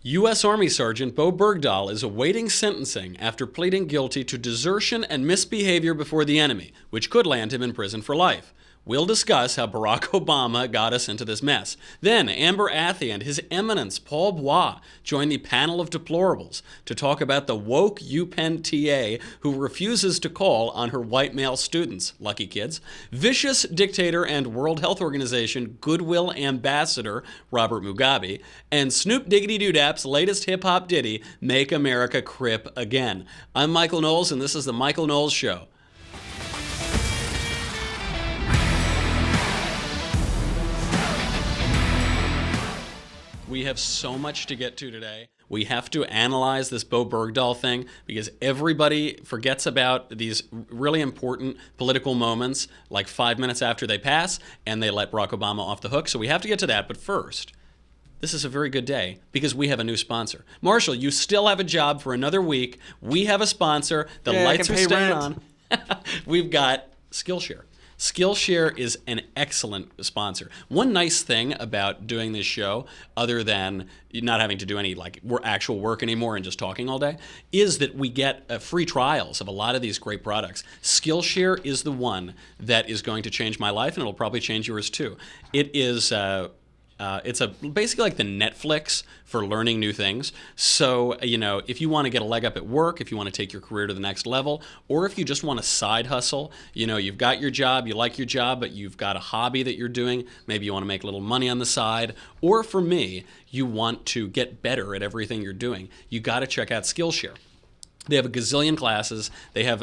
U.S. Army Sergeant Bowe Bergdahl is awaiting sentencing after pleading guilty to desertion and misbehavior before the enemy, which could land him in prison for life. We'll discuss how Barack Obama got us into this mess. Then, Athey and his Eminence, Bois, join the Panel of Deplorables to talk about the woke UPenn TA who refuses to call on her white male students. Lucky kids. Vicious dictator and World Health Organization Goodwill ambassador Robert Mugabe. And Snoop Diggity Doo Dap's latest hip-hop ditty, Make America Crip Again. I'm Michael Knowles, and this is The Michael Knowles Show. We have so much to get to today. We have to analyze this Bowe Bergdahl thing because everybody forgets about these really important political moments like 5 minutes after they pass, and they let Barack Obama off the hook. So we have to get to that. But first, this is a very good day because we have a new sponsor. Marshall, you still have a job for another week. We have a sponsor. The lights are staying on. We've got Skillshare. Skillshare is an excellent sponsor. One nice thing about doing this show, other than not having to do any actual work anymore and just talking all day, is that we get free trials of a lot of these great products. Skillshare is the one that is going to change my life, and it'll probably change yours too. It is it's basically like the Netflix for learning new things. So, if you want to get a leg up at work, if you want to take your career to the next level, or if you just want a side hustle, you've got your job, you like your job, but you've got a hobby that you're doing, maybe you want to make a little money on the side, or for me, you want to get better at everything you're doing, you got to check out Skillshare. They have a gazillion classes. They have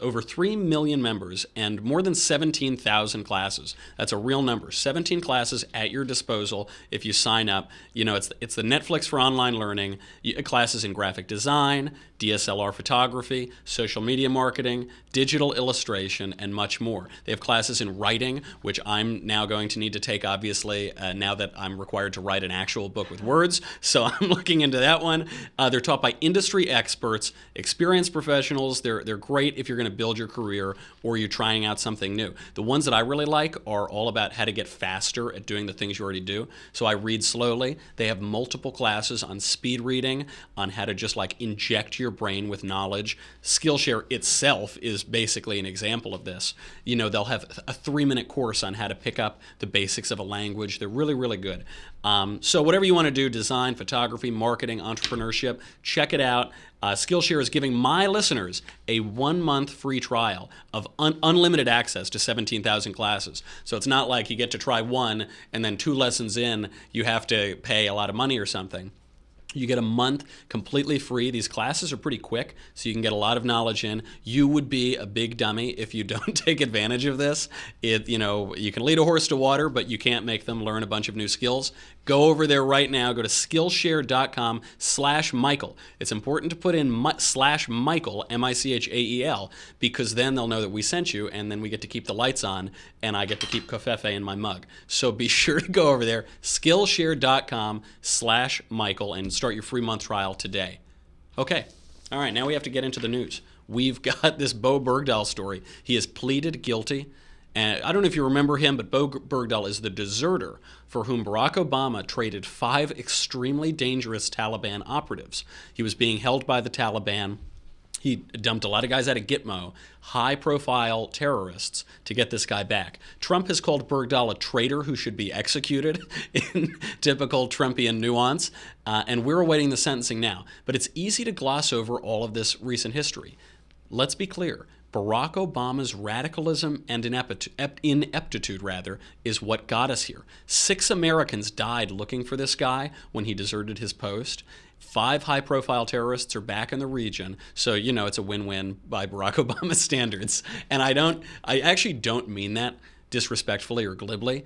over 3 million members and more than 17,000 classes. That's a real number. 17 classes at your disposal if you sign up. It's the Netflix for online learning. Classes in graphic design, DSLR photography, social media marketing, digital illustration, and much more. They have classes in writing, which I'm now going to need to take, obviously, now that I'm required to write an actual book with words. So I'm looking into that one. They're taught by industry experts, experienced professionals. They're great if you're going to build your career or you're trying out something new. The ones that I really like are all about how to get faster at doing the things you already do. So I read slowly. They have multiple classes on speed reading, on how to just inject your brain with knowledge. Skillshare itself is basically an example of this. They'll have a 3-minute course on how to pick up the basics of a language. They're really, really good. So whatever you want to do, design, photography, marketing, entrepreneurship, check it out. Skillshare is giving my listeners a 1-month free trial of unlimited access to 17,000 classes. So it's not like you get to try one and then 2 lessons in, you have to pay a lot of money or something. You get a month completely free. These classes are pretty quick, so you can get a lot of knowledge in. You would be a big dummy if you don't take advantage of this. You can lead a horse to water, but you can't make them learn a bunch of new skills. Go over there right now. Go to Skillshare.com/Michael. It's important to put in /Michael, M-I-C-H-A-E-L, because then they'll know that we sent you, and then we get to keep the lights on, and I get to keep Covfefe in my mug. So be sure to go over there, Skillshare.com/Michael, and start your free month trial today. Okay. All right. Now we have to get into the news. We've got this Bowe Bergdahl story. He has pleaded guilty. And I don't know if you remember him, but Bowe Bergdahl is the deserter for whom Barack Obama traded 5 extremely dangerous Taliban operatives. He was being held by the Taliban. He dumped a lot of guys out of Gitmo, high-profile terrorists, to get this guy back. Trump has called Bergdahl a traitor who should be executed in typical Trumpian nuance, and we're awaiting the sentencing now. But it's easy to gloss over all of this recent history. Let's be clear. Barack Obama's radicalism and ineptitude, is what got us here. 6 Americans died looking for this guy when he deserted his post. 5 high-profile terrorists are back in the region, so it's a win-win by Barack Obama standards. And I actually don't mean that disrespectfully or glibly.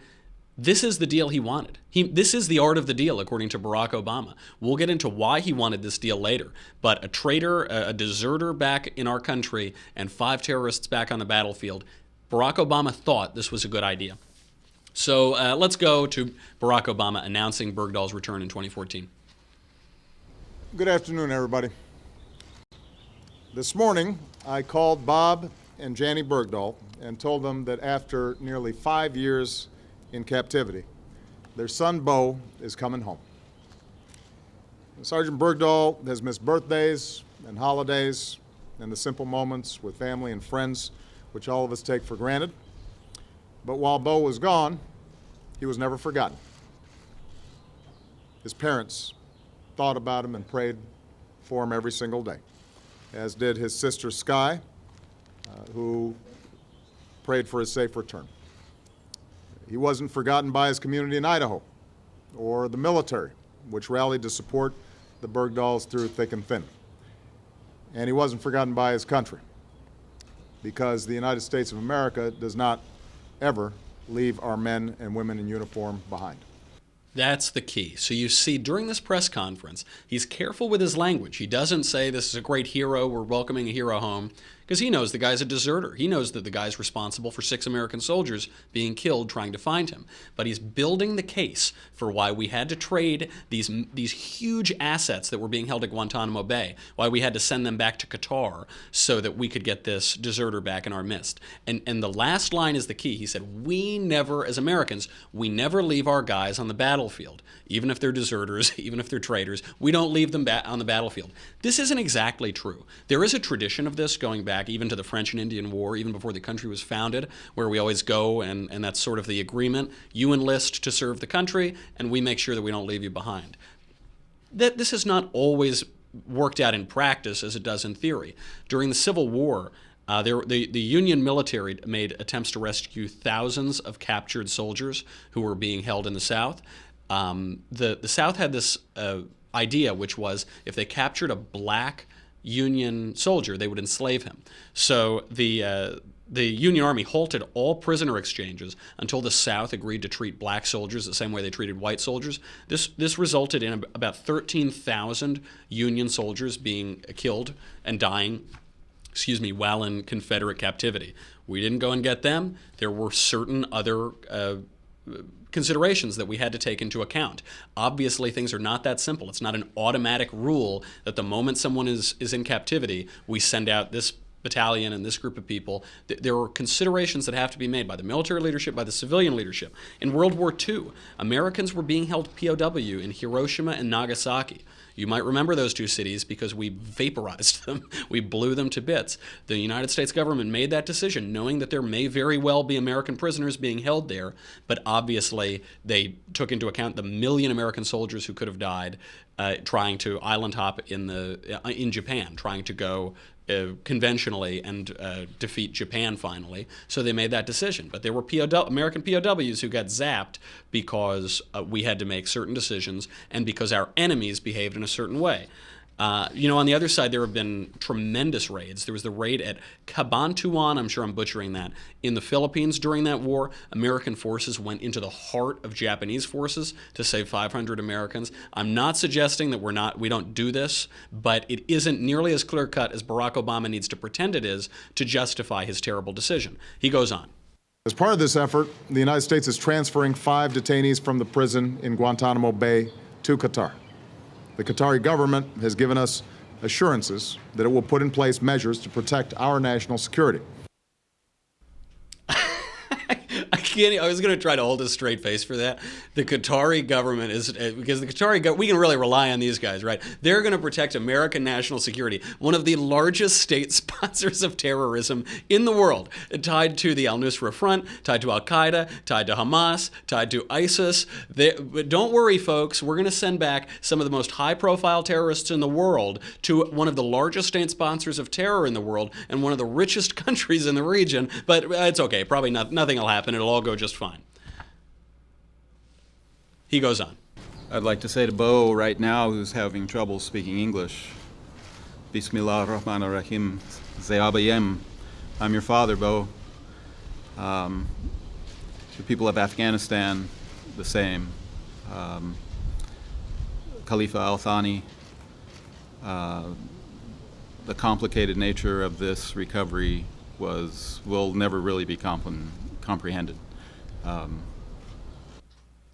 This is the deal he wanted. This is the art of the deal, according to Barack Obama. We'll get into why he wanted this deal later. But a traitor, a deserter back in our country, and 5 terrorists back on the battlefield, Barack Obama thought this was a good idea. So let's go to Barack Obama announcing Bergdahl's return in 2014. Good afternoon, everybody. This morning, I called Bob and Janny Bergdahl and told them that after nearly 5 years in captivity, their son Bo is coming home. Sergeant Bergdahl has missed birthdays and holidays and the simple moments with family and friends, which all of us take for granted. But while Bowe was gone, he was never forgotten. His parents thought about him and prayed for him every single day, as did his sister Sky, who prayed for his safe return. He wasn't forgotten by his community in Idaho or the military, which rallied to support the Bergdahls through thick and thin. And he wasn't forgotten by his country, because the United States of America does not ever leave our men and women in uniform behind. That's the key. So you see, during this press conference, he's careful with his language. He doesn't say, this is a great hero, we're welcoming a hero home, because he knows the guy's a deserter. He knows that the guy's responsible for 6 American soldiers being killed trying to find him. But he's building the case for why we had to trade these huge assets that were being held at Guantanamo Bay, why we had to send them back to Qatar so that we could get this deserter back in our midst. And the last line is the key. He said, we never, as Americans, we never leave our guys on the battlefield. Even if they're deserters, even if they're traitors, we don't leave them on the battlefield. This isn't exactly true. There is a tradition of this going back even to the French and Indian War, even before the country was founded, where we always go, and that's sort of the agreement. You enlist to serve the country, and we make sure that we don't leave you behind. This has not always worked out in practice as it does in theory. During the Civil War, the Union military made attempts to rescue thousands of captured soldiers who were being held in the South. The South had this idea, which was if they captured a black Union soldier, they would enslave him. So the Union Army halted all prisoner exchanges until the South agreed to treat black soldiers the same way they treated white soldiers. This resulted in about 13,000 Union soldiers being killed and dying, while in Confederate captivity. We didn't go and get them. There were certain other considerations that we had to take into account. Obviously, things are not that simple. It's not an automatic rule that the moment someone is in captivity, we send out this battalion and this group of people. There are considerations that have to be made by the military leadership, by the civilian leadership. In World War II, Americans were being held POW in Hiroshima and Nagasaki. You might remember those 2 cities because we vaporized them. We blew them to bits. The United States government made that decision knowing that there may very well be American prisoners being held there, but obviously they took into account the 1 million American soldiers who could have died trying to island hop in Japan, trying to go conventionally and defeat Japan finally. So they made that decision. But there were American POWs who got zapped because we had to make certain decisions and because our enemies behaved in a certain way. On the other side, there have been tremendous raids. There was the raid at Cabantuan, I'm sure I'm butchering that, in the Philippines during that war. American forces went into the heart of Japanese forces to save 500 Americans. I'm not suggesting that we don't do this, but it isn't nearly as clear-cut as Barack Obama needs to pretend it is to justify his terrible decision. He goes on. As part of this effort, the United States is transferring 5 detainees from the prison in Guantanamo Bay to Qatar. The Qatari government has given us assurances that it will put in place measures to protect our national security. I was going to try to hold a straight face for that. The Qatari government is, because the Qatari government, we can really rely on these guys, right? They're going to protect American national security, one of the largest state sponsors of terrorism in the world, tied to the al-Nusra Front, tied to al-Qaeda, tied to Hamas, tied to ISIS. But don't worry, folks. We're going to send back some of the most high-profile terrorists in the world to one of the largest state sponsors of terror in the world and one of the richest countries in the region. But it's okay. Probably nothing will happen. It'll all go just fine. He goes on. I'd like to say to Bowe right now, who's having trouble speaking English, Bismillah ar-Rahman ar-Rahim, Zayabayem. I'm your father, Bowe. The people of Afghanistan, the same. Khalifa al-Thani, the complicated nature of this recovery will never really be comprehended.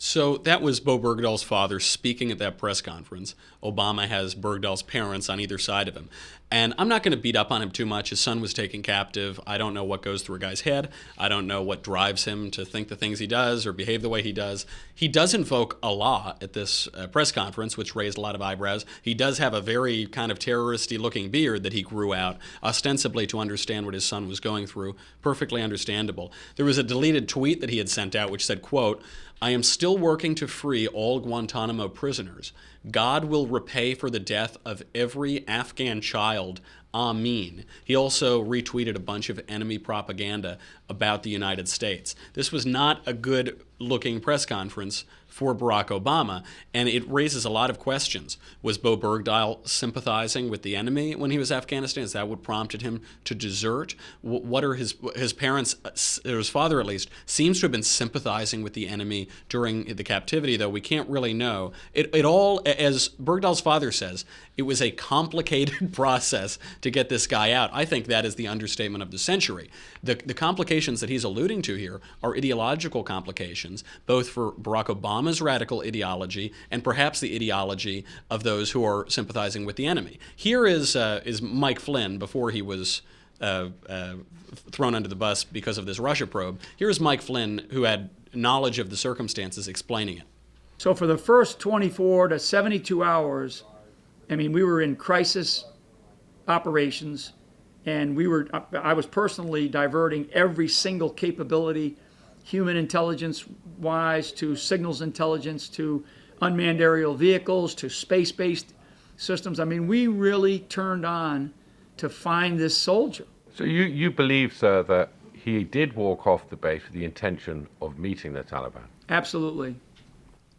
So that was Bowe Bergdahl's father speaking at that press conference. Obama has Bergdahl's parents on either side of him. And I'm not going to beat up on him too much. His son was taken captive. I don't know what goes through a guy's head. I don't know what drives him to think the things he does or behave the way he does. He does invoke Allah at this press conference, which raised a lot of eyebrows. He does have a very kind of terrorist-y looking beard that he grew out, ostensibly to understand what his son was going through. Perfectly understandable. There was a deleted tweet that he had sent out which said, quote, "I am still working to free all Guantanamo prisoners. God will repay for the death of every Afghan child. Amen." He also retweeted a bunch of enemy propaganda about the United States. This was not a good-looking press conference for Barack Obama, and it raises a lot of questions. Was Bowe Bergdahl sympathizing with the enemy when he was in Afghanistan? Is that what prompted him to desert? What are his parents, or his father at least, seems to have been sympathizing with the enemy during the captivity, though we can't really know. It all, as Bergdahl's father says, it was a complicated process to get this guy out. I think that is the understatement of the century. The complications that he's alluding to here are ideological complications, both for Barack Obama's radical ideology and perhaps the ideology of those who are sympathizing with the enemy. Here is Mike Flynn before he was thrown under the bus because of this Russia probe. Here's Mike Flynn, who had knowledge of the circumstances, explaining it. So for the first 24 to 72 hours, I mean, we were in crisis operations, and I was personally diverting every single capability, human intelligence-wise, to signals intelligence, to unmanned aerial vehicles, to space-based systems. I mean, we really turned on to find this soldier. So you believe, sir, that he did walk off the base with the intention of meeting the Taliban? Absolutely.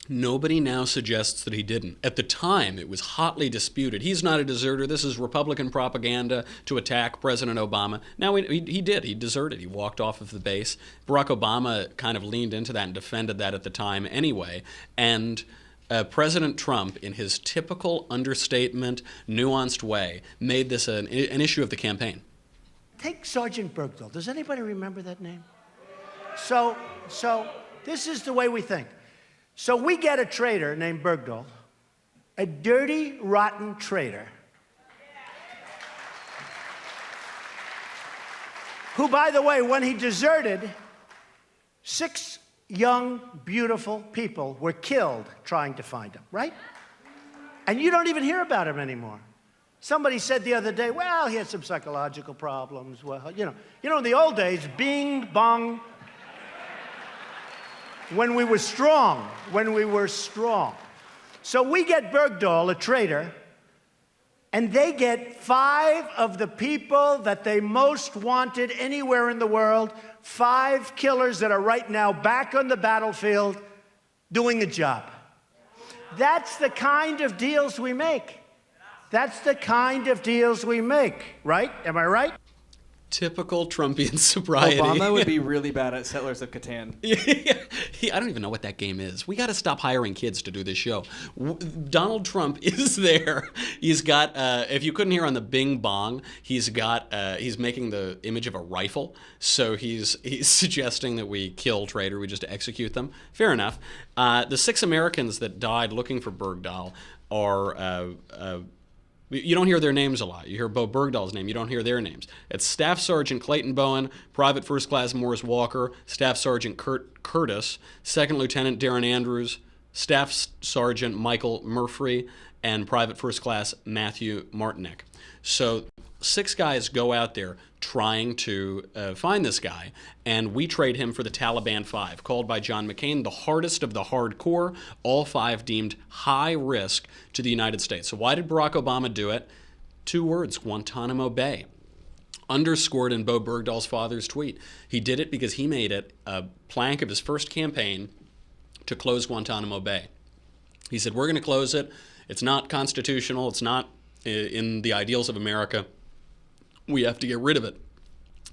Nobody now suggests that he didn't. At the time, it was hotly disputed. He's not a deserter. This is Republican propaganda to attack President Obama. Now, he did. He deserted. He walked off of the base. Barack Obama kind of leaned into that and defended that at the time anyway. And President Trump, in his typical understatement, nuanced way, made this an issue of the campaign. Take Sergeant Bowe. Does anybody remember that name? So this is the way we think. So we get a traitor named Bergdahl, a dirty, rotten traitor, who, by the way, when he deserted, 6 young, beautiful people were killed trying to find him, right? And you don't even hear about him anymore. Somebody said the other day, well, he had some psychological problems. Well, you know, in the old days, bing, bong, when we were strong. So we get Bergdahl, a traitor, and they get 5 of the people that they most wanted anywhere in the world, 5 killers that are right now back on the battlefield doing a job. That's the kind of deals we make. That's the kind of deals we make, right? Am I right? Typical Trumpian sobriety. Obama would be really bad at Settlers of Catan. I don't even know what that game is. We got to stop hiring kids to do this show. Donald Trump is there. He's got, if you couldn't hear on the Bing Bong, he's making the image of a rifle. So he's suggesting that we kill traitor, we just execute them. Fair enough. The 6 Americans that died looking for Bergdahl are... you don't hear their names a lot. You hear Bowe Bergdahl's name. You don't hear their names. It's Staff Sergeant Clayton Bowen, Private First Class Morris Walker, Staff Sergeant Kurt Curtis, Second Lieutenant Darren Andrews, Staff Sergeant Michael Murphy, and Private First Class Matthew Martinek. So 6 guys go out there trying to find this guy, and we trade him for the Taliban 5, called by John McCain the hardest of the hardcore, all 5 deemed high risk to the United States. So why did Barack Obama do it? 2 words, Guantanamo Bay. Underscored in Bowe Bergdahl's father's tweet. He did it because he made it a plank of his first campaign to close Guantanamo Bay. He said, we're going to close it. It's not constitutional. It's not in the ideals of America. We have to get rid of it.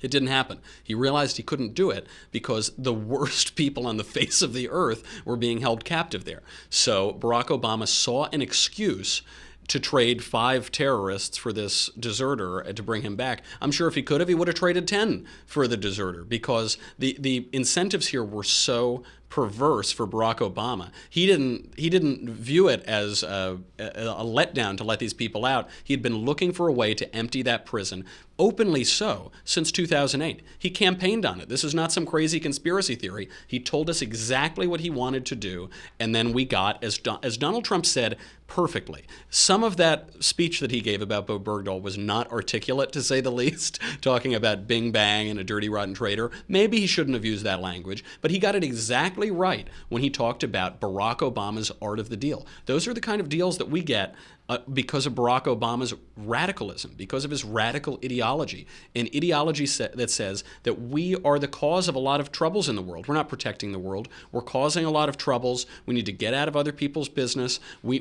It didn't happen. He realized he couldn't do it because the worst people on the face of the earth were being held captive there. So Barack Obama saw an excuse to trade 5 terrorists for this deserter to bring him back. I'm sure if he could have, he would have traded 10 for the deserter because the incentives here were so perverse for Barack Obama. He didn't view it as a letdown to let these people out. He had been looking for a way to empty that prison, openly so, since 2008. He campaigned on it. This is not some crazy conspiracy theory. He told us exactly what he wanted to do, and then we got, as Donald Trump said perfectly, some of that speech that he gave about Bowe Bergdahl was not articulate, to say the least, talking about Bing Bang and a dirty, rotten traitor. Maybe he shouldn't have used that language, but he got it exactly right when he talked about Barack Obama's art of the deal. Those are the kind of deals that we get because of Barack Obama's radicalism, because of his radical ideology, an ideology that says that we are the cause of a lot of troubles in the world. We're not protecting the world. We're causing a lot of troubles. We need to get out of other people's business. We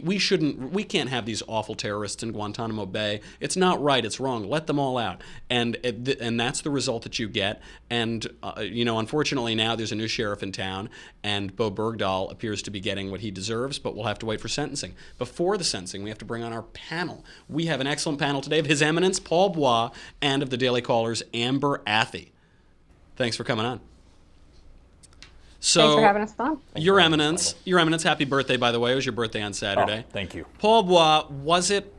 can't have these awful terrorists in Guantanamo Bay. It's not right. It's wrong. Let them all out. And that's the result that you get. And unfortunately now there's a new sheriff in town, and Bowe Bergdahl appears to be getting what he deserves, but we'll have to wait for sentencing. Before the sentencing, we have to bring on our panel. We have an excellent panel today of His Eminence Paul Bois and of the Daily Caller's Amber Athey. Thanks for coming on. So, thanks for having us on. Your Eminence, happy birthday, by the way. It was your birthday on Saturday. Oh, thank you. Paul Bois, was it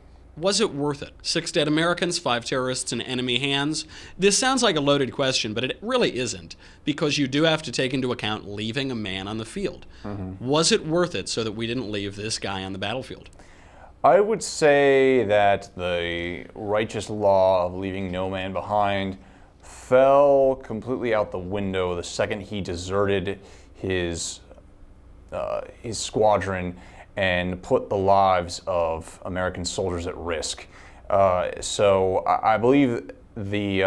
worth it? 6 dead Americans, 5 terrorists in enemy hands. This sounds like a loaded question, but it really isn't, because you do have to take into account leaving a man on the field. Mm-hmm. Was it worth it so that we didn't leave this guy on the battlefield? I would say that the righteous law of leaving no man behind fell completely out the window the second he deserted his squadron and put the lives of American soldiers at risk. So I believe the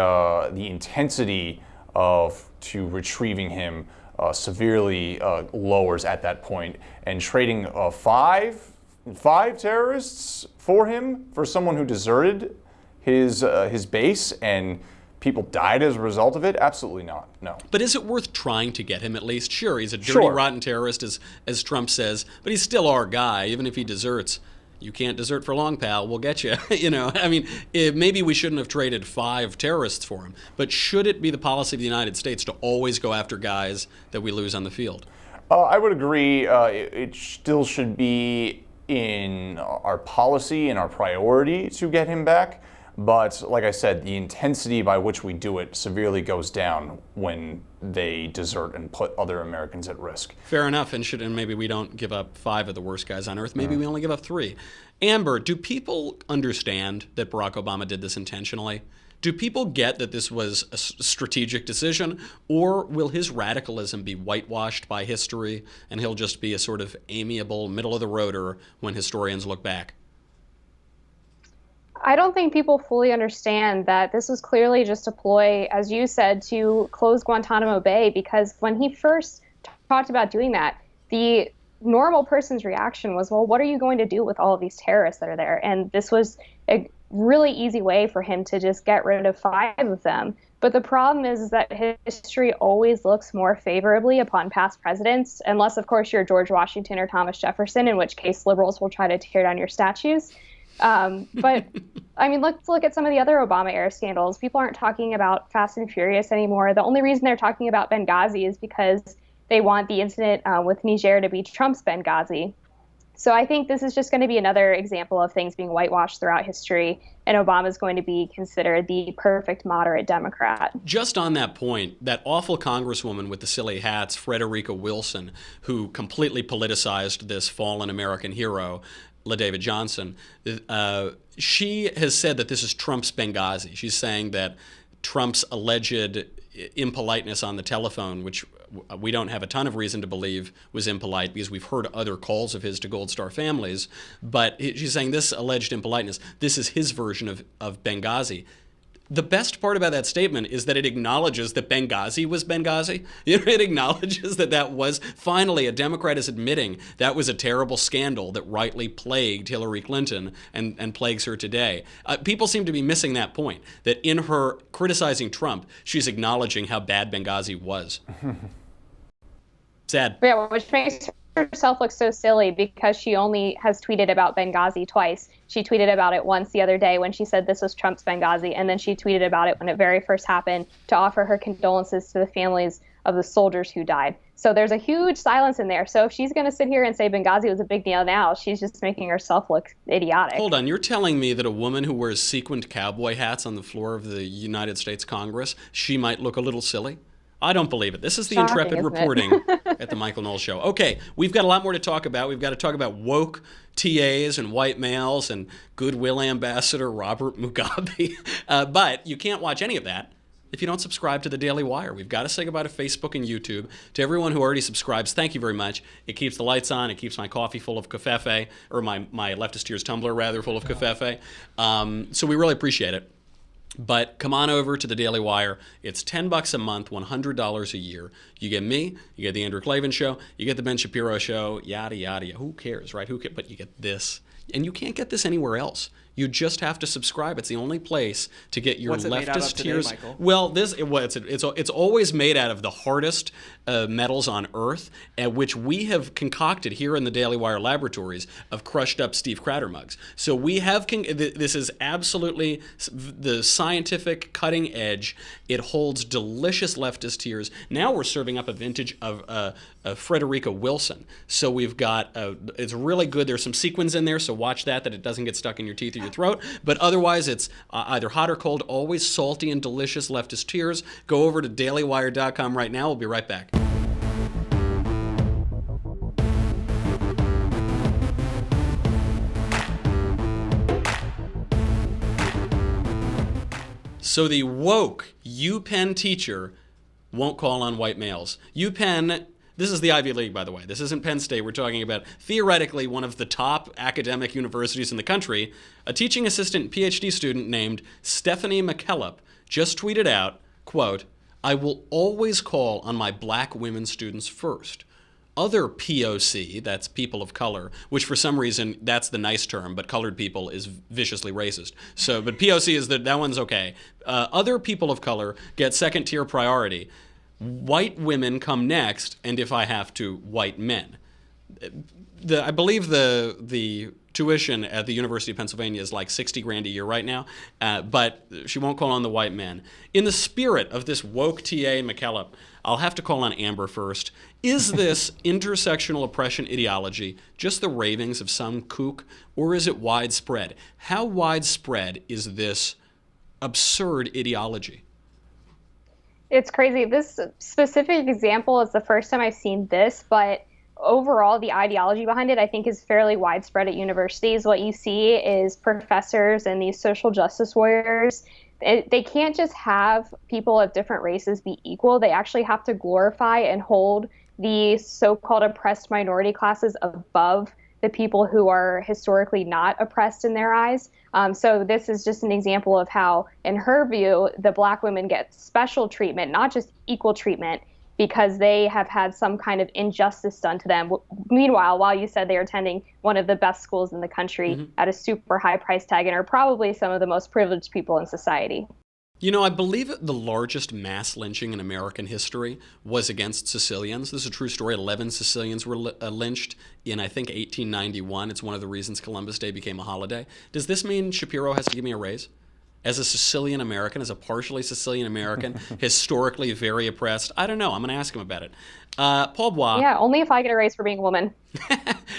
intensity to retrieving him severely lowers at that point, and trading five terrorists for him, for someone who deserted his base and people died as a result of it? Absolutely not, no. But is it worth trying to get him at least? Sure, he's a dirty, rotten terrorist, as Trump says, but he's still our guy, even if he deserts. You can't desert for long, pal. We'll get you. Maybe we shouldn't have traded 5 terrorists for him, but should it be the policy of the United States to always go after guys that we lose on the field? I would agree. It still should be in our policy and our priority to get him back. But like I said, the intensity by which we do it severely goes down when they desert and put other Americans at risk. Fair enough, and maybe we don't give up 5 of the worst guys on earth. Maybe we only give up 3. Amber, do people understand that Barack Obama did this intentionally? Do people get that this was a strategic decision, or will his radicalism be whitewashed by history and he'll just be a sort of amiable, middle-of-the-roader when historians look back? I don't think people fully understand that this was clearly just a ploy, as you said, to close Guantanamo Bay, because when he first talked about doing that, the normal person's reaction was, well, what are you going to do with all of these terrorists that are there? And this was a really easy way for him to just get rid of 5 of them. But the problem is that history always looks more favorably upon past presidents, unless, of course, you're George Washington or Thomas Jefferson, in which case liberals will try to tear down your statues. But let's look at some of the other Obama era scandals. People aren't talking about Fast and Furious anymore. The only reason they're talking about Benghazi is because they want the incident with Niger to be Trump's Benghazi. So I think this is just going to be another example of things being whitewashed throughout history, and Obama's going to be considered the perfect moderate Democrat. Just on that point, that awful congresswoman with the silly hats, Frederica Wilson, who completely politicized this fallen American hero, LaDavid Johnson, she has said that this is Trump's Benghazi. She's saying that Trump's alleged impoliteness on the telephone, which we don't have a ton of reason to believe was impolite because we've heard other calls of his to Gold Star families, but she's saying this alleged impoliteness, this is his version of Benghazi. The best part about that statement is that it acknowledges that Benghazi was Benghazi. It acknowledges that was, finally, a Democrat is admitting that was a terrible scandal that rightly plagued Hillary Clinton and plagues her today. People seem to be missing that point, that in her criticizing Trump, she's acknowledging how bad Benghazi was. Sad. Yeah, which makes herself look so silly because she only has tweeted about Benghazi twice. She tweeted about it once the other day when she said this was Trump's Benghazi, and then she tweeted about it when it very first happened to offer her condolences to the families of the soldiers who died. So there's a huge silence in there. So if she's going to sit here and say Benghazi was a big deal now, she's just making herself look idiotic. Hold on, you're telling me that a woman who wears sequined cowboy hats on the floor of the United States Congress, she might look a little silly? I don't believe it. This is the Shocking, intrepid isn't it? reporting at the Michael Knowles Show. Okay, we've got a lot more to talk about. We've got to talk about woke TAs and white males and Goodwill ambassador Robert Mugabe. But you can't watch any of that if you don't subscribe to the Daily Wire. We've got to say goodbye to Facebook and YouTube. To everyone who already subscribes, thank you very much. It keeps the lights on. It keeps my coffee full of covfefe, or my Leftist Tears tumbler, rather, full of covfefe. So we really appreciate it. But come on over to the Daily Wire. It's $10 a month, $100 a year. You get me, you get the Andrew Klavan Show, you get the Ben Shapiro Show, yada, yada, yada. Who cares, right? Who cares? But you get this. And you can't get this anywhere else. You just have to subscribe. It's the only place to get your What's it made out of leftist today, tears. Michael? Well, it's always made out of the hardest metals on Earth, which we have concocted here in the Daily Wire laboratories of crushed up Steve Cratter mugs. So we have this is absolutely the scientific cutting edge. It holds delicious leftist tears. Now we're serving up a vintage of Frederica Wilson. So we've got it's really good. There's some sequins in there, so watch that it doesn't get stuck in your teeth or your throat. But otherwise, it's either hot or cold, always salty and delicious leftist tears. Go over to dailywire.com right now. We'll be right back. So the woke UPenn teacher won't call on white males. UPenn, this is the Ivy League, by the way. This isn't Penn State. We're talking about theoretically one of the top academic universities in the country. A teaching assistant PhD student named Stephanie McKellop just tweeted out, quote, "I will always call on my black women students first. Other POC, that's people of color, which for some reason, that's the nice term, but colored people is viciously racist. So, but POC is that one's okay. Other people of color get second tier priority. White women come next, and if I have to, white men." I believe the tuition at the University of Pennsylvania is like $60,000 a year right now, but she won't call on the white men. In the spirit of this woke TA McKellop, I'll have to call on Amber first. Is this intersectional oppression ideology just the ravings of some kook, or is it widespread? How widespread is this absurd ideology? It's crazy. This specific example is the first time I've seen this, but overall, the ideology behind it, I think, is fairly widespread at universities. What you see is professors and these social justice warriors. They can't just have people of different races be equal. They actually have to glorify and hold the so-called oppressed minority classes above the people who are historically not oppressed in their eyes. So this is just an example of how, in her view, the black women get special treatment, not just equal treatment, because they have had some kind of injustice done to them. Meanwhile, while you said they are attending one of the best schools in the country at a super high price tag and are probably some of the most privileged people in society. You know, I believe the largest mass lynching in American history was against Sicilians. This is a true story. 11 Sicilians were lynched in, I think, 1891. It's one of the reasons Columbus Day became a holiday. Does this mean Shapiro has to give me a raise? As a Sicilian American, as a partially Sicilian American, historically very oppressed? I don't know. I'm going to ask him about it. Paul Bois. Yeah, only if I get a raise for being a woman.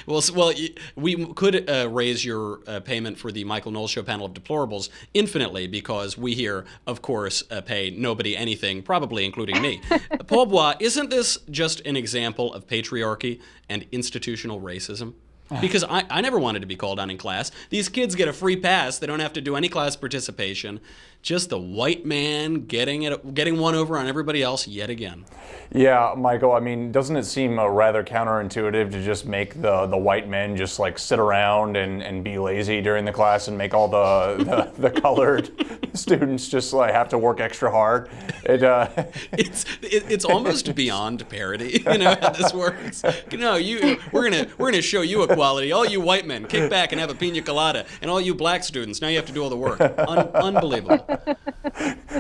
Well, we could raise your payment for the Michael Knowles Show Panel of Deplorables infinitely, because we here, of course, pay nobody anything, probably including me. Paul Bois, isn't this just an example of patriarchy and institutional racism? Because I never wanted to be called on in class. These kids get a free pass. They don't have to do any class participation. Just the white man getting one over on everybody else yet again. Yeah, Michael, I mean, doesn't it seem rather counterintuitive to just make the white men just like sit around and be lazy during the class and make all the colored students just like have to work extra hard? It's almost beyond parody, you know, how this works. No, we're gonna show you equality. All you white men, kick back and have a pina colada, and all you black students, now you have to do all the work. Unbelievable.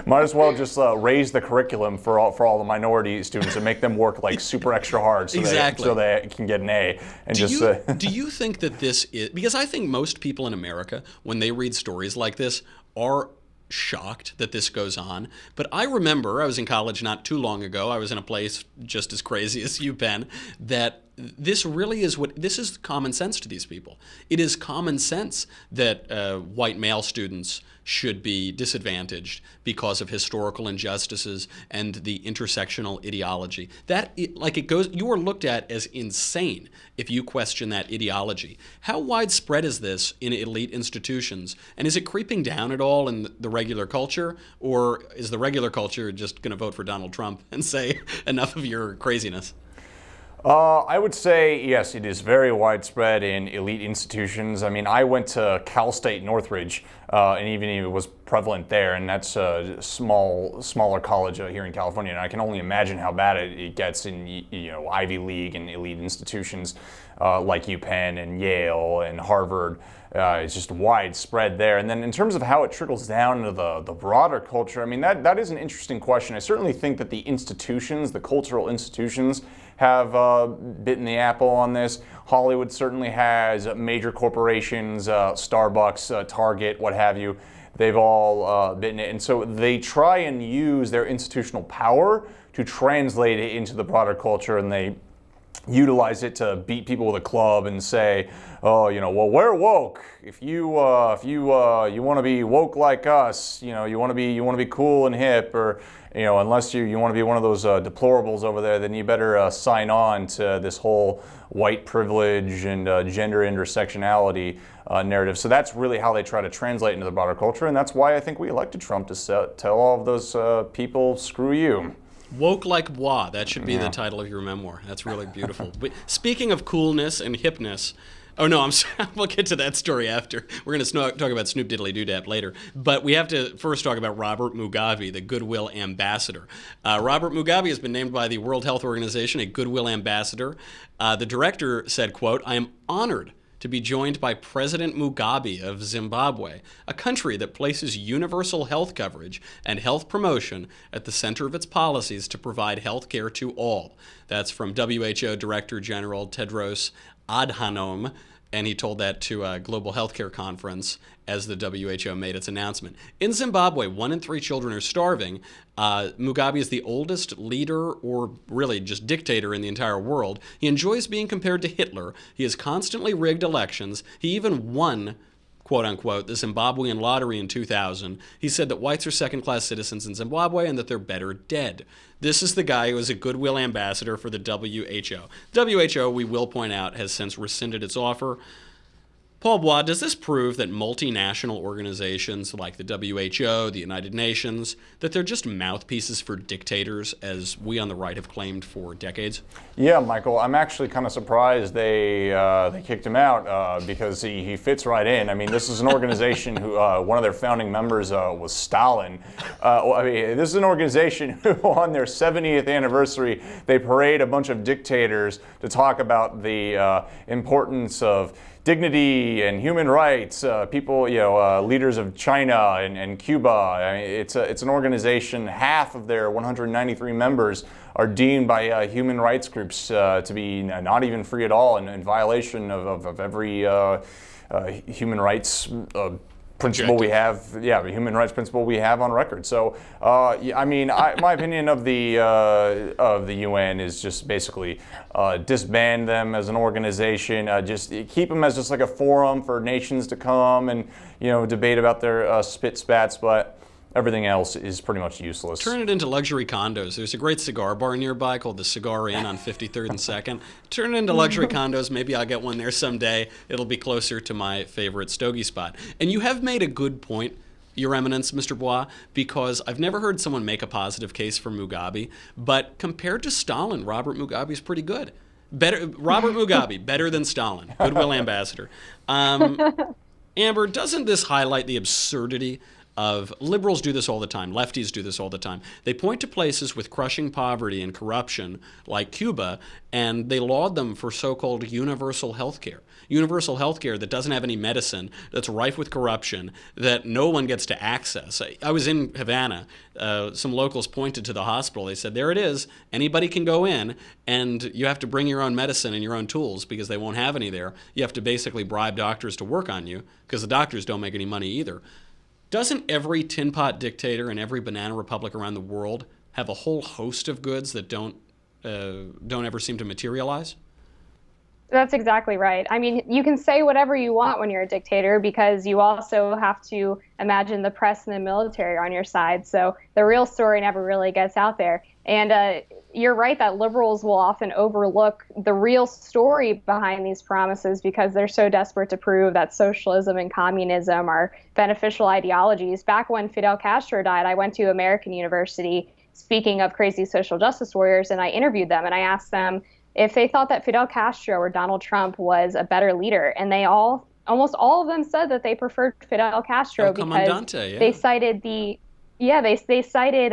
Might as well just raise the curriculum for all the minority students and make them work like super extra hard so they can get an A. And do you think that this is, because I think most people in America, when they read stories like this, are shocked that this goes on. But I remember I was in college not too long ago. I was in a place just as crazy as UPenn, that this really is this is common sense to these people. It is common sense that white male students should be disadvantaged because of historical injustices and the intersectional ideology. You are looked at as insane if you question that ideology. How widespread is this in elite institutions? And is it creeping down at all in the regular culture? Or is the regular culture just going to vote for Donald Trump and say, enough of your craziness? I would say, yes, it is very widespread in elite institutions. I mean, I went to Cal State Northridge, and even it was prevalent there, and that's a smaller college here in California, and I can only imagine how bad it gets in Ivy League and elite institutions like UPenn and Yale and Harvard. It's just widespread there. And then in terms of how it trickles down into the broader culture, I mean, that is an interesting question. I certainly think that the institutions, the cultural institutions, have bitten the apple on this. Hollywood certainly has major corporations, Starbucks, Target, what have you. They've all bitten it. And so they try and use their institutional power to translate it into the broader culture, and they utilize it to beat people with a club and say, oh, well, we're woke. If you want to be woke like us, you want to be cool and hip, or unless you want to be one of those deplorables over there, then you better sign on to this whole white privilege and gender intersectionality narrative. So that's really how they try to translate into the broader culture, and that's why I think we elected Trump to tell all of those people, screw you. Woke like Bois. That should be the title of your memoir. That's really beautiful. But speaking of coolness and hipness, oh no, I'm sorry. We'll get to that story after. We're going to talk about Snoop Diggity Doo Dap later. But we have to first talk about Robert Mugabe, the Goodwill ambassador. Robert Mugabe has been named by the World Health Organization a Goodwill ambassador. The director said, quote, "I am honored to be joined by President Mugabe of Zimbabwe, a country that places universal health coverage and health promotion at the center of its policies to provide health care to all." That's from WHO Director General Tedros Adhanom, and he told that to a global healthcare conference as the WHO made its announcement. In Zimbabwe, 1 in 3 children are starving. Mugabe is the oldest leader, or really just dictator, in the entire world. He enjoys being compared to Hitler. He has constantly rigged elections. He even won, quote unquote, the Zimbabwean lottery in 2000. He said that whites are second-class citizens in Zimbabwe and that they're better dead. This is the guy who is a Goodwill ambassador for the WHO. WHO, we will point out, has since rescinded its offer. Paul Bois, does this prove that multinational organizations like the WHO, the United Nations, that they're just mouthpieces for dictators, as we on the right have claimed for decades? Yeah, Michael, I'm actually kind of surprised they kicked him out because he fits right in. I mean, this is an organization who one of their founding members was Stalin. This is an organization who, on their 70th anniversary, they parade a bunch of dictators to talk about the importance of dignity and human rights, leaders of China and Cuba. I mean, it's an organization, half of their 193 members are deemed by human rights groups to be not even free at all and in violation of every human rights principle we have, the human rights principle we have on record. So, my opinion of the UN is just basically disband them as an organization, just keep them as just like a forum for nations to come and debate about their spats, but everything else is pretty much useless. Turn it into luxury condos. There's a great cigar bar nearby called the Cigar Inn on 53rd and 2nd. Turn it into luxury condos. Maybe I'll get one there someday. It'll be closer to my favorite stogie spot. And you have made a good point, Your Eminence, Mr. Bois, because I've never heard someone make a positive case for Mugabe, but compared to Stalin, Robert Mugabe is pretty good. Robert Mugabe, better than Stalin. Goodwill ambassador. Amber, doesn't this highlight the absurdity of liberals do this all the time, lefties do this all the time. They point to places with crushing poverty and corruption like Cuba, and they laud them for so-called universal health care. Universal health care that doesn't have any medicine, that's rife with corruption, that no one gets to access. I was in Havana. Some locals pointed to the hospital. They said, there it is. Anybody can go in, and you have to bring your own medicine and your own tools because they won't have any there. You have to basically bribe doctors to work on you because the doctors don't make any money either. Doesn't every tin pot dictator and every banana republic around the world have a whole host of goods that don't ever seem to materialize? That's exactly right. I mean, you can say whatever you want when you're a dictator because you also have to imagine the press and the military are on your side. So the real story never really gets out there. And you're right that liberals will often overlook the real story behind these promises because they're so desperate to prove that socialism and communism are beneficial ideologies. Back when Fidel Castro died, I went to American University, speaking of crazy social justice warriors, and I interviewed them and I asked them if they thought that Fidel Castro or Donald Trump was a better leader. And they almost all of them said that they preferred Fidel Castro because they cited they cited,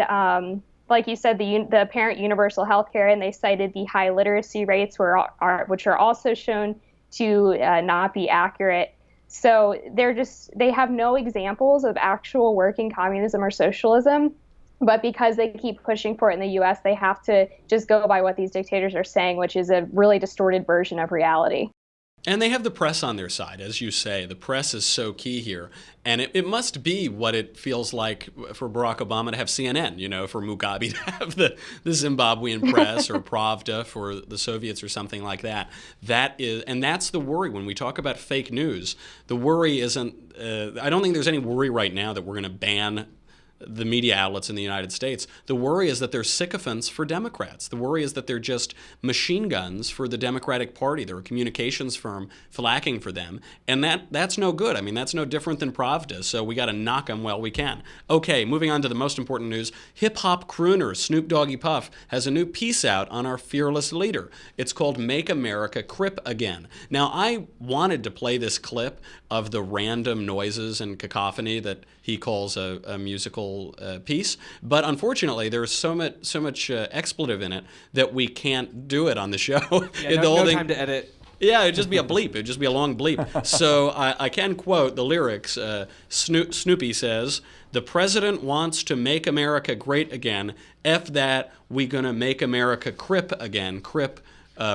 like you said, the apparent universal health care, and they cited the high literacy rates which are also shown to not be accurate. So they have no examples of actual working communism or socialism. But because they keep pushing for it in the U.S., they have to just go by what these dictators are saying, which is a really distorted version of reality. And they have the press on their side, as you say. The press is so key here. And it must be what it feels like for Barack Obama to have CNN, for Mugabe to have the Zimbabwean press or Pravda for the Soviets or something like that. And that's the worry when we talk about fake news. The worry isn't, I don't think there's any worry right now that we're going to ban the media outlets in the United States. The worry is that they're sycophants for Democrats. The worry is that they're just machine guns for the Democratic Party. They're a communications firm flacking for them. And that's no good. I mean, that's no different than Pravda. So we got to knock them while we can. Okay, moving on to the most important news. Hip-hop crooner Snoop Doggy Puff has a new piece out on our fearless leader. It's called Make America Crip Again. Now, I wanted to play this clip of the random noises and cacophony that he calls a musical piece, but unfortunately there's so much expletive in it that we can't do it on the show. Yeah, no time to edit. Yeah, it'd just be a bleep. It'd just be a long bleep. So I can quote the lyrics. Snoopy says, "The president wants to make America great again. F that, we gonna make America crip again." Crip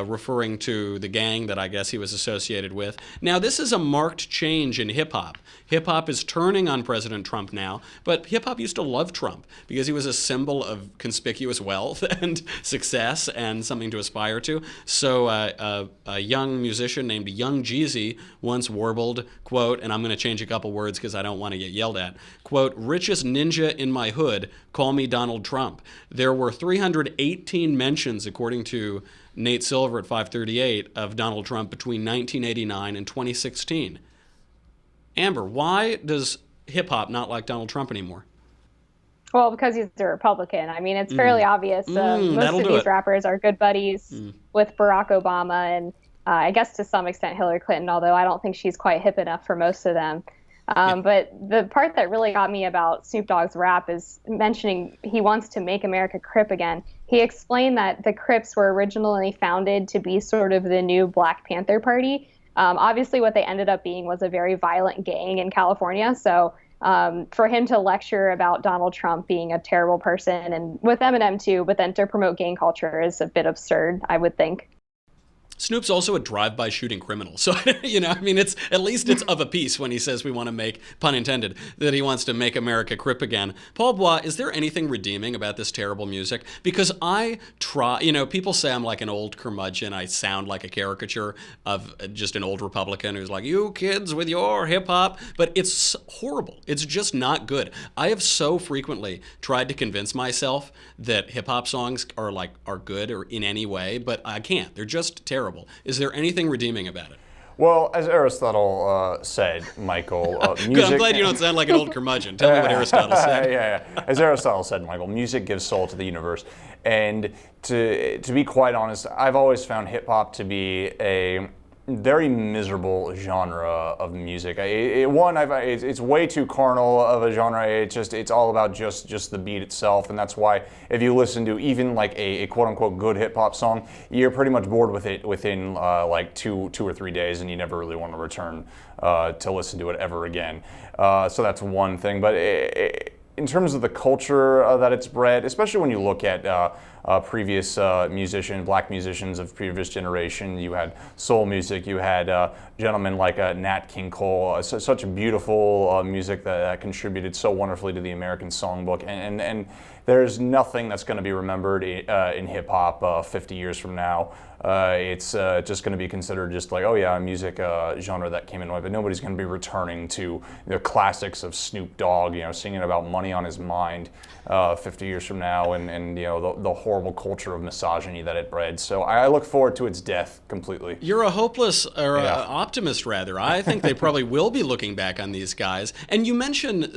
referring to the gang that I guess he was associated with. Now, this is a marked change in hip-hop. Hip-hop is turning on President Trump now, but hip-hop used to love Trump because he was a symbol of conspicuous wealth and success and something to aspire to. So a young musician named Young Jeezy once warbled, quote, and I'm going to change a couple words because I don't want to get yelled at, quote, "Richest ninja in my hood, call me Donald Trump." There were 318 mentions, according to Nate Silver at 538, of Donald Trump between 1989 and 2016. Amber, why does hip-hop not like Donald Trump anymore? Well, because he's a Republican. I mean, it's fairly obvious. Most of these rappers are good buddies with Barack Obama and I guess to some extent Hillary Clinton, although I don't think she's quite hip enough for most of them. But the part that really got me about Snoop Dogg's rap is mentioning he wants to make America Crip again. He explained that the Crips were originally founded to be sort of the new Black Panther Party. Obviously, what they ended up being was a very violent gang in California. So for him to lecture about Donald Trump being a terrible person, and with Eminem too, but then to promote gang culture is a bit absurd, I would think. Snoop's also a drive-by shooting criminal. So, I mean, it's at least it's of a piece when he says we want to make, pun intended, that he wants to make America crip again. Paul Bois, is there anything redeeming about this terrible music? Because I try, people say I'm like an old curmudgeon. I sound like a caricature of just an old Republican who's like, you kids with your hip-hop. But it's horrible. It's just not good. I have so frequently tried to convince myself that hip-hop songs are good or in any way, but I can't. They're just terrible. Is there anything redeeming about it? Well, as Aristotle said, Michael, music... Good, I'm glad you don't sound like an old curmudgeon. Tell me what Aristotle said. Yeah. As Aristotle said, Michael, music gives soul to the universe. And to be quite honest, I've always found hip-hop to be a very miserable genre of music. It's way too carnal of a genre. It's all about just the beat itself, and that's why if you listen to even like a quote unquote good hip hop song, you're pretty much bored with it within like two or 3 days, and you never really want to return to listen to it ever again. So that's one thing. But in terms of the culture that it's bred, especially when you look at previous black musicians of previous generation. You had soul music. You had gentlemen like Nat King Cole. Such beautiful music that contributed so wonderfully to the American songbook. And there's nothing that's going to be remembered in hip hop 50 years from now. It's just going to be considered just like, oh yeah, a music genre that came in, but nobody's going to be returning to the classics of Snoop Dogg, singing about money on his mind 50 years from now, and the horrible culture of misogyny that it bred. So I look forward to its death completely. You're a hopeless, or optimist rather. I think they probably will be looking back on these guys. And you mentioned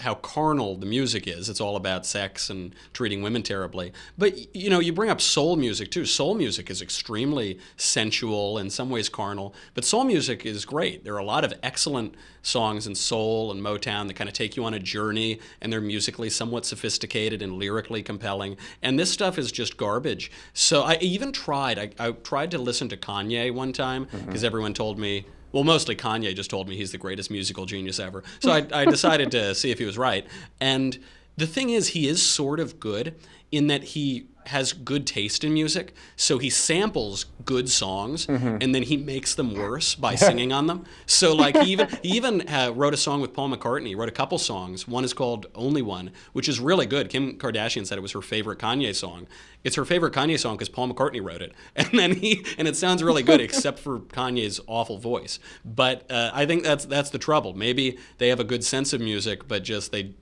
how carnal the music is. It's all about sex and treating women terribly. But you bring up soul music too. Soul music is extremely sensual, in some ways carnal, but soul music is great. There are a lot of excellent songs in soul and Motown that kind of take you on a journey, and they're musically somewhat sophisticated and lyrically compelling. And this stuff is just garbage. So I even tried. I tried to listen to Kanye one time because everyone told me. Well, mostly Kanye just told me he's the greatest musical genius ever. So I decided to see if he was right. And the thing is, he is sort of good in that he has good taste in music, so he samples good songs and then he makes them worse by singing on them. So like he even wrote a song with Paul McCartney. He wrote a couple songs. One is called Only One, which is really good. Kim Kardashian said it was her favorite Kanye song. It's her favorite Kanye song because Paul McCartney wrote it, and it sounds really good except for Kanye's awful voice. But I think that's the trouble. Maybe they have a good sense of music, but just they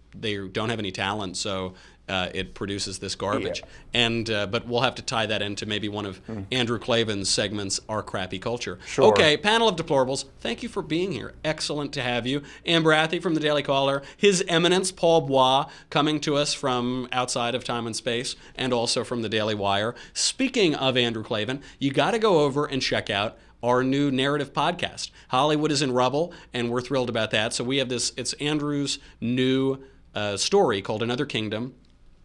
don't have any talent, so it produces this garbage. Yeah. But we'll have to tie that into maybe one of Andrew Klavan's segments, Our Crappy Culture. Sure. Okay, Panel of Deplorables, thank you for being here. Excellent to have you. Amber Athey from the Daily Caller, His Eminence, Paul Bois, coming to us from outside of time and space, and also from the Daily Wire. Speaking of Andrew Klavan, you got to go over and check out our new narrative podcast. Hollywood is in rubble, and we're thrilled about that. So we have this, it's Andrew's new story called Another Kingdom.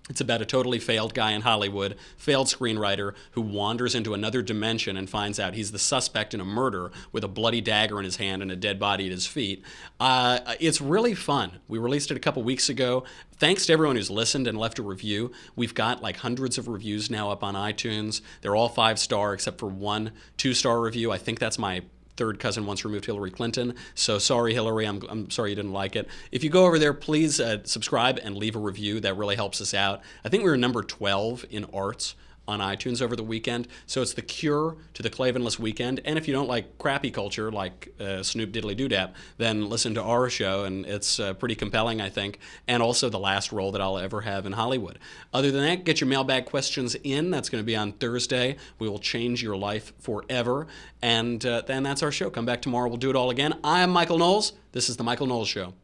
It's about a totally failed guy in Hollywood, failed screenwriter, who wanders into another dimension and finds out he's the suspect in a murder with a bloody dagger in his hand and a dead body at his feet. It's really fun. We released it a couple weeks ago. Thanks to everyone who's listened and left a review. We've got like hundreds of reviews now up on iTunes. They're all 5-star except for one 2-star review. I think that's my third cousin once removed Hillary Clinton. So sorry, Hillary, I'm sorry you didn't like it. If you go over there, please subscribe and leave a review. That really helps us out. I think we were number 12 in arts on iTunes over the weekend. So it's the cure to the Klavanless weekend. And if you don't like crappy culture like Snoop Diggity Doo Dap, then listen to our show, and it's pretty compelling, I think, and also the last role that I'll ever have in Hollywood. Other than that, get your mailbag questions in. That's going to be on Thursday. We will change your life forever. And then that's our show. Come back tomorrow. We'll do it all again. I'm Michael Knowles. This is The Michael Knowles Show.